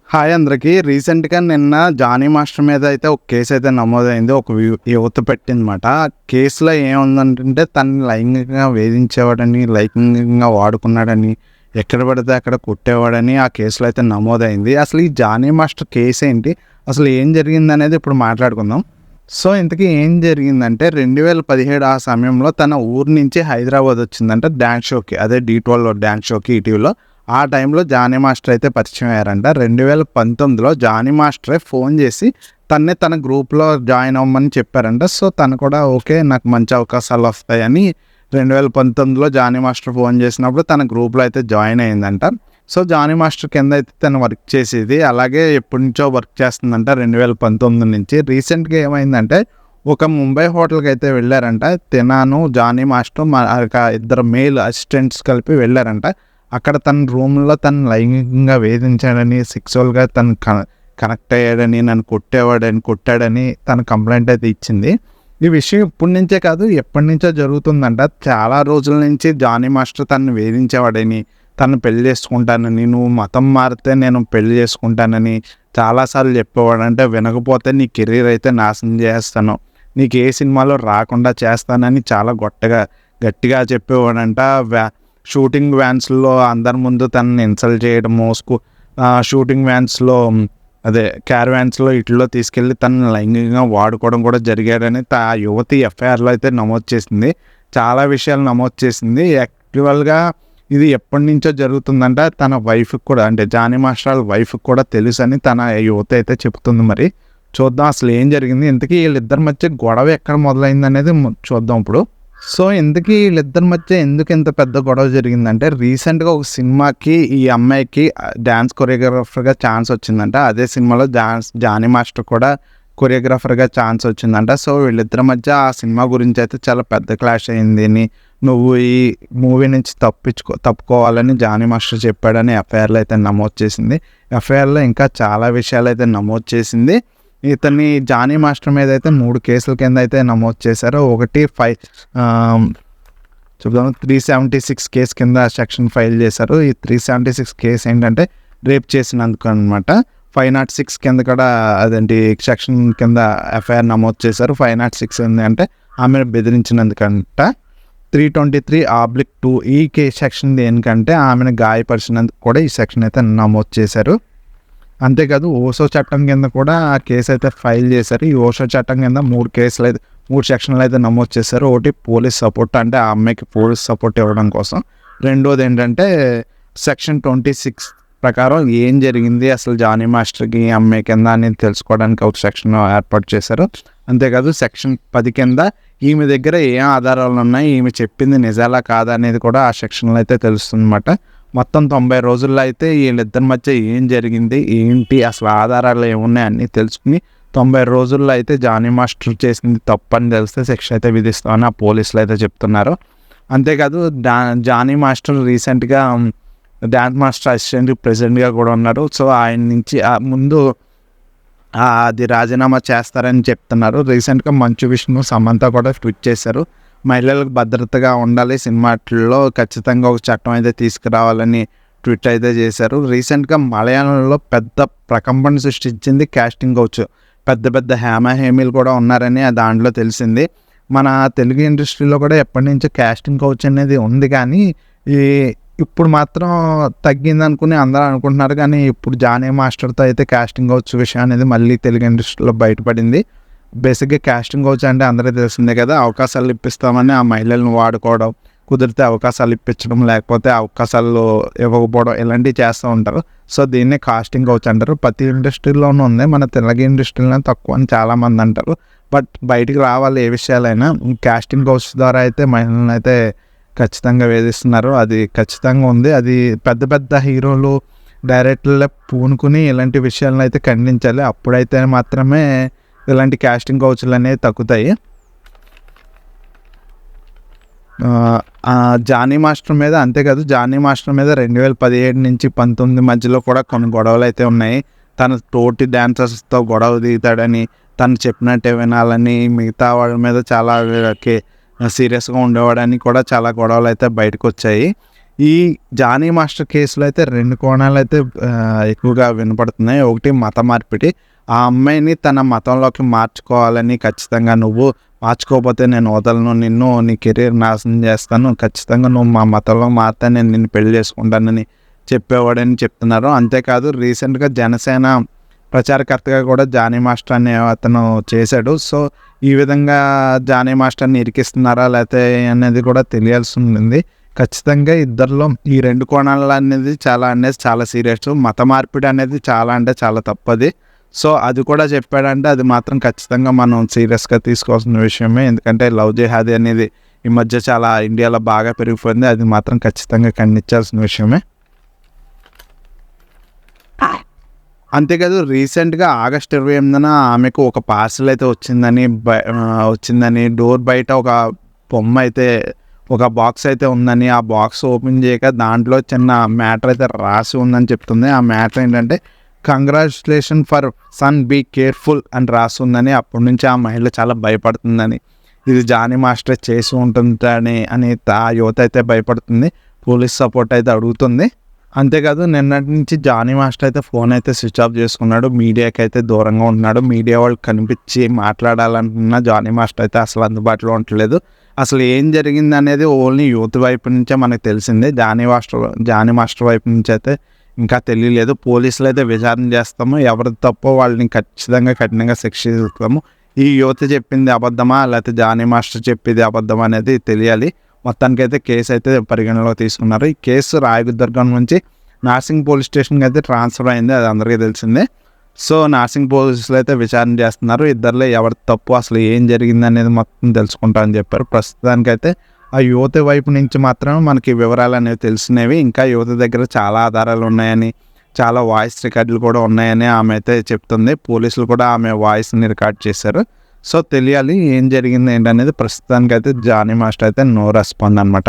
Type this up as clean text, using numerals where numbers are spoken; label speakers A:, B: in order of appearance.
A: Hi అందరికీ. రీసెంట్‌గా నిన్న జానీ మాస్టర్ మీద అయితే ఒక కేసు అయితే నమోదైంది. ఒక యువత పెట్టిందన్నమాట. ఆ కేసులో ఏముందంటే తనని లైంగికంగా వేధించేవాడని, లైంగికంగా వాడుకున్నాడని, ఎక్కడ పడితే అక్కడ కొట్టేవాడని ఆ కేసులో అయితే నమోదైంది. అసలు ఈ జానీ మాస్టర్ కేసు ఏంటి? అసలు ఏం జరిగిందనేది ఇప్పుడు మాట్లాడుకుందాం. సో, ఇంతకీ ఏం జరిగిందంటే 2017 ఆ సమయంలో తన ఊరు నుంచి హైదరాబాద్ వచ్చిందంట డాన్స్ షోకి. అదే డీ12 డాన్స్ షోకి ఈటీవీలో. ఆ టైంలో జానీ మాస్టర్ అయితే పరిచయం అయ్యారంట. 2019లో జానీ మాస్టరే ఫోన్ చేసి తన గ్రూప్‌లో జాయిన్ అవ్వమని చెప్పారంట. సో, తను కూడా ఓకే, నాకు మంచి అవకాశాలు వస్తాయని 2019లో జానీ మాస్టర్ ఫోన్ చేసినప్పుడు తన గ్రూప్‌లో అయితే జాయిన్ అయిందంట. సో, జానీ మాస్టర్ కింద అయితే తను వర్క్ చేసేది. అలాగే ఎప్పటినుంచో వర్క్ చేస్తుందంట 2019 నుంచి. రీసెంట్‌గా ఏమైందంటే ఒక ముంబై హోటల్‌కి అయితే వెళ్లారంట. తినాను, జానీ మాస్టర్ ఇద్దరు మేల్ అసిస్టెంట్స్ కలిపి వెళ్లారంట. అక్కడ తన రూమ్‌లో తనని లైంగికంగా వేధించాడని, సెక్సువల్‌గా తను కనెక్ట్ అయ్యాడని, నన్ను కొట్టాడని తన కంప్లెయింట్ అయితే ఇచ్చింది. ఈ విషయం ఇప్పటి నుంచే కాదు, ఎప్పటినుంచో జరుగుతుందంట. చాలా రోజుల నుంచి జానీ మాస్టర్ తనని వేధించేవాడని, తనని పెళ్లి చేసుకుంటానని, నువ్వు మతం మారితే నేను పెళ్లి చేసుకుంటానని చాలాసార్లు చెప్పేవాడు. అంటే వినకపోతే నీ కెరీర్ అయితే నాశనం చేస్తాను, నీకు ఏ సినిమాలో రాకుండా చేస్తానని చాలా గట్టిగా చెప్పేవాడంట. షూటింగ్ వ్యాన్స్‌లో అందరి ముందు తనని ఇన్సల్ట్ చేయడము, షూటింగ్ వ్యాన్స్‌లో అదే క్యారవాన్స్‌లో ఈటిల్లో తీసుకెళ్ళి తనని లైంగికంగా వాడుకోవడం కూడా జరిగాడని ఆ యువతి ఎఫ్ఐఆర్‌లో అయితే నమోదు చేసింది. చాలా విషయాలు నమోదు చేసింది. యాక్చువల్‌గా ఇది ఎప్పటినుంచో జరుగుతుందంట. తన వైఫ్‌కి కూడా, అంటే జానీ మాస్టర్ వాళ్ళ వైఫ్‌కి కూడా తెలుసని తన యువతి అయితే చెప్తుంది. మరి చూద్దాం అసలు ఏం జరిగింది. ఇంతకీ వీళ్ళిద్దరి మధ్య గొడవ ఎక్కడ మొదలైందనేది చూద్దాం ఇప్పుడు. సో, ఇంతకీ వీళ్ళిద్దరి మధ్య ఎందుకు ఇంత పెద్ద గొడవ జరిగిందంటే రీసెంట్‌గా ఒక సినిమాకి ఈ అమ్మాయికి డాన్స్ కొరియోగ్రాఫర్‌గా ఛాన్స్ వచ్చిందంట. అదే సినిమాలో జానీ మాస్టర్ కూడా కొరియోగ్రాఫర్‌గా ఛాన్స్ వచ్చిందంట. సో, వీళ్ళిద్దరి మధ్య ఆ సినిమా గురించి అయితే చాలా పెద్ద క్లాష్ అయిందని, నువ్వు ఈ మూవీ నుంచి తప్పుకోవాలని జానీ మాస్టర్ చెప్పాడని ఎఫ్ఐఆర్‌లో అయితే నమోదు చేసింది. ఎఫ్ఐఆర్‌లో ఇంకా చాలా విషయాలు అయితే నమోదు చేసింది. జానీ మాస్టర్ మీద అయితే 3 కేసుల కింద అయితే నమోదు చేశారు. ఒకటి 376 కేసు కింద సెక్షన్ ఫైల్ చేశారు. ఈ 376 కేసు ఏంటంటే రేప్ చేసినందుకు అనమాట. 506 కింద కూడా అదేంటి సెక్షన్ కింద ఎఫ్ఐఆర్ నమోదు చేశారు. 506 ఏంటంటే ఆమెను బెదిరించినందుకంట. 323/2 ఈ సెక్షన్ దేనికంటే ఆమెను గాయపరిచినందుకు కూడా ఈ సెక్షన్ అయితే నమోదు చేశారు. అంతేకాదు ఓషో చట్టం కింద కూడా ఆ కేసు అయితే ఫైల్ చేశారు. ఈ ఓషో చట్టం కింద 3 సెక్షన్లు అయితే నమోదు చేశారు. ఒకటి పోలీస్ సపోర్ట్, అంటే ఆ అమ్మాయికి పోలీస్ సపోర్ట్ ఇవ్వడం కోసం. రెండోది ఏంటంటే సెక్షన్ 26 ప్రకారం ఏం జరిగింది అసలు జానీ మాస్టర్కి ఈ అమ్మాయి కింద అనేది తెలుసుకోవడానికి ఒక సెక్షన్ ఏర్పాటు చేశారు. అంతేకాదు సెక్షన్ 10 కింద ఈమె దగ్గర ఏం ఆధారాలు ఉన్నాయి, ఈమె చెప్పింది నిజాలా కాదా అనేది కూడా ఆ సెక్షన్లో అయితే తెలుస్తుందన్నమాట. మొత్తం 90 రోజుల్లో అయితే వీళ్ళిద్దరి మధ్య ఏం జరిగింది, ఏంటి, అసలు ఆధారాలు ఏమున్నాయి అన్నీ తెలుసుకుని 90 రోజుల్లో అయితే జానీ మాస్టర్ చేసింది తప్పని తెలిస్తే శిక్ష అయితే విధిస్తామని ఆ పోలీసులు అయితే చెప్తున్నారు. అంతేకాదు జానీ మాస్టర్ రీసెంట్గా డ్యాన్స్ మాస్టర్ అసిస్టెంట్ ప్రెసిడెంట్గా కూడా ఉన్నారు. సో, ఆయన నుంచి ముందు అది రాజీనామా చేస్తారని చెప్తున్నారు. రీసెంట్గా మంచు విష్ణు, సమంత కూడా ట్వీట్ చేశారు. మహిళలకు భద్రతగా ఉండాలి, సినిమాల్లో ఖచ్చితంగా ఒక చట్టం అయితే తీసుకురావాలని ట్వీట్ అయితే చేశారు. రీసెంట్గా మలయాళంలో పెద్ద ప్రకంపన సృష్టించింది కాస్టింగ్ కౌచ్. పెద్ద హేమీలు కూడా ఉన్నారని దాంట్లో తెలిసింది. మన తెలుగు ఇండస్ట్రీలో కూడా ఎప్పటి నుంచో కాస్టింగ్ కౌచ్ అనేది ఉంది, కానీ ఇప్పుడు మాత్రం తగ్గింది అనుకుని అందరూ అనుకుంటున్నారు. కానీ ఇప్పుడు జానీ మాస్టర్తో అయితే కాస్టింగ్ కౌచ్ విషయం అనేది మళ్ళీ తెలుగు ఇండస్ట్రీలో బయటపడింది. బేసిక్గా కాస్టింగ్ కౌచ్ అంటే అందరికీ తెలిసిందే కదా, అవకాశాలు ఇప్పిస్తామని ఆ మహిళలను వాడుకోవడం, కుదిరితే అవకాశాలు ఇప్పించడం, లేకపోతే అవకాశాలు ఇవ్వకపోవడం, ఇలాంటివి చేస్తూ ఉంటారు. సో, దీన్నే కాస్టింగ్ కౌచ్ అంటారు. ప్రతి ఇండస్ట్రీలోనూ ఉంది, మన తెలుగు ఇండస్ట్రీలో తక్కువ అని చాలామంది అంటారు. బట్ బయటికి రావాలి ఏ విషయాలైనా. కాస్టింగ్ కౌచ్ ద్వారా అయితే మహిళలను అయితే ఖచ్చితంగా వేధిస్తున్నారు, అది ఖచ్చితంగా ఉంది. అది పెద్ద హీరోలు, డైరెక్టర్లే పూనుకుని ఇలాంటి విషయాలను అయితే ఖండించాలి. అప్పుడైతే మాత్రమే ఇలాంటి కాస్టింగ్ కౌచ్లు అనేవి తగ్గుతాయి. జానీ మాస్టర్ మీద, అంతేకాదు జానీ మాస్టర్ మీద 2017 నుంచి 2019 మధ్యలో కూడా కొన్ని గొడవలు అయితే ఉన్నాయి. తన తోటి డాన్సర్స్తో గొడవ దిగుతాడని, తను చెప్పినట్టే వినాలని, మిగతా వాళ్ళ మీద చాలా సీరియస్గా ఉండేవాడని కూడా చాలా గొడవలు అయితే బయటకు వచ్చాయి. ఈ జానీ మాస్టర్ కేసులో అయితే 2 కోణాలు అయితే ఎక్కువగా వినపడుతున్నాయి. ఒకటి మత మార్పిడి. ఆ అమ్మాయిని తన మతంలోకి మార్చుకోవాలని, ఖచ్చితంగా నువ్వు మార్చుకోకపోతే నేను వదలను నిన్ను, నీ కెరీర్ నాశనం చేస్తాను, ఖచ్చితంగా నువ్వు మా మతంలో మారితే నేను నిన్ను పెళ్లి చేసుకుంటానని చెప్పేవాడని చెప్తున్నారు. అంతేకాదు రీసెంట్గా జనసేన ప్రచారకర్తగా కూడా జానీ మాస్టర్ అనే అతను చేశాడు. సో ఈ విధంగా జానీ మాస్టర్ని ఇరికిస్తున్నారా లేకపోతే అనేది కూడా తెలియాల్సి ఉంటుంది. ఖచ్చితంగా ఇద్దరిలో ఈ 2 కోణాలు అనేది చాలా సీరియస్. మత మార్పిడి అనేది చాలా అంటే చాలా తప్పది. సో అది కూడా చెప్పాడంటే అది మాత్రం ఖచ్చితంగా మనం సీరియస్గా తీసుకోవాల్సిన విషయమే. ఎందుకంటే లవ్ జిహాదీ అనేది ఈ మధ్య చాలా ఇండియాలో బాగా పెరిగిపోయింది. అది మాత్రం ఖచ్చితంగా ఖండించాల్సిన విషయమే. అంతేకాదు రీసెంట్గా ఆగస్ట్ 28న ఆమెకు ఒక పార్సల్ అయితే వచ్చిందని డోర్ బయట ఒక బొమ్మ అయితే, ఒక బాక్స్ అయితే ఉందని, ఆ బాక్స్ ఓపెన్ చేయక దాంట్లో చిన్న మ్యాటర్ అయితే రాసి ఉందని చెప్తుంది. ఆ మ్యాటర్ ఏంటంటే congratulation for son be careful అని రాసి ఉందని. అప్పటి నుంచి ఆ మహిళ చాలా భయపడుతుందని, ఇది జానీ మాస్టర్ చేసి ఉంటుందని ఆ యువత అయితే భయపడుతుంది. పోలీస్ సపోర్ట్ అయితే అడుగుతుంది. అంతేకాదు నిన్నటి నుంచి జానీ మాస్టర్ అయితే ఫోన్ అయితే స్విచ్ ఆఫ్ చేసుకున్నాడు. మీడియాకి అయితే దూరంగా ఉంటున్నాడు. మీడియా వాళ్ళు కనిపించి మాట్లాడాలనుకున్న జానీ మాస్టర్ అయితే అసలు అందుబాటులో ఉండట్లేదు. అసలు ఏం జరిగింది అనేది ఓన్లీ యూత్ వైపు నుంచే మనకు తెలిసిందే. జానీ మాస్టర్ వైపు నుంచి అయితే ఇంకా తెలియలేదు. పోలీసులు అయితే విచారణ చేస్తాము, ఎవరి తప్పో వాళ్ళని ఖచ్చితంగా కఠినంగా శిక్షిస్తాము. ఈ యువత చెప్పింది అబద్ధమా లేకపోతే జానీ మాస్టర్ చెప్పింది అబద్ధమా అనేది తెలియాలి. మొత్తానికైతే కేసు అయితే పరిగణలో తీసుకున్నారు. ఈ కేసు రాయదుర్గం నుంచి నార్సింగ్ పోలీస్ స్టేషన్కి అయితే ట్రాన్స్ఫర్ అయింది, అది అందరికీ తెలిసిందే. సో నార్సింగ్ పోలీసులు అయితే విచారణ చేస్తున్నారు. ఇద్దరిలో ఎవరి తప్పు, అసలు ఏం జరిగింది అనేది మొత్తం తెలుసుకుంటామని చెప్పారు. ప్రస్తుతానికైతే ఆ యువత వైపు నుంచి మాత్రమే మనకి వివరాలు అనేవి తెలిసినవి. ఇంకా యువత దగ్గర చాలా ఆధారాలు ఉన్నాయని, చాలా వాయిస్ రికార్డులు కూడా ఉన్నాయని ఆమె అయితే చెప్తుంది. పోలీసులు కూడా ఆమె వాయిస్ని రికార్డ్ చేశారు. సో తెలియాలి ఏం జరిగింది ఏంటనేది. ప్రస్తుతానికైతే జానీ మాస్టర్ అయితే నో రెస్పాండ్ అనమాట.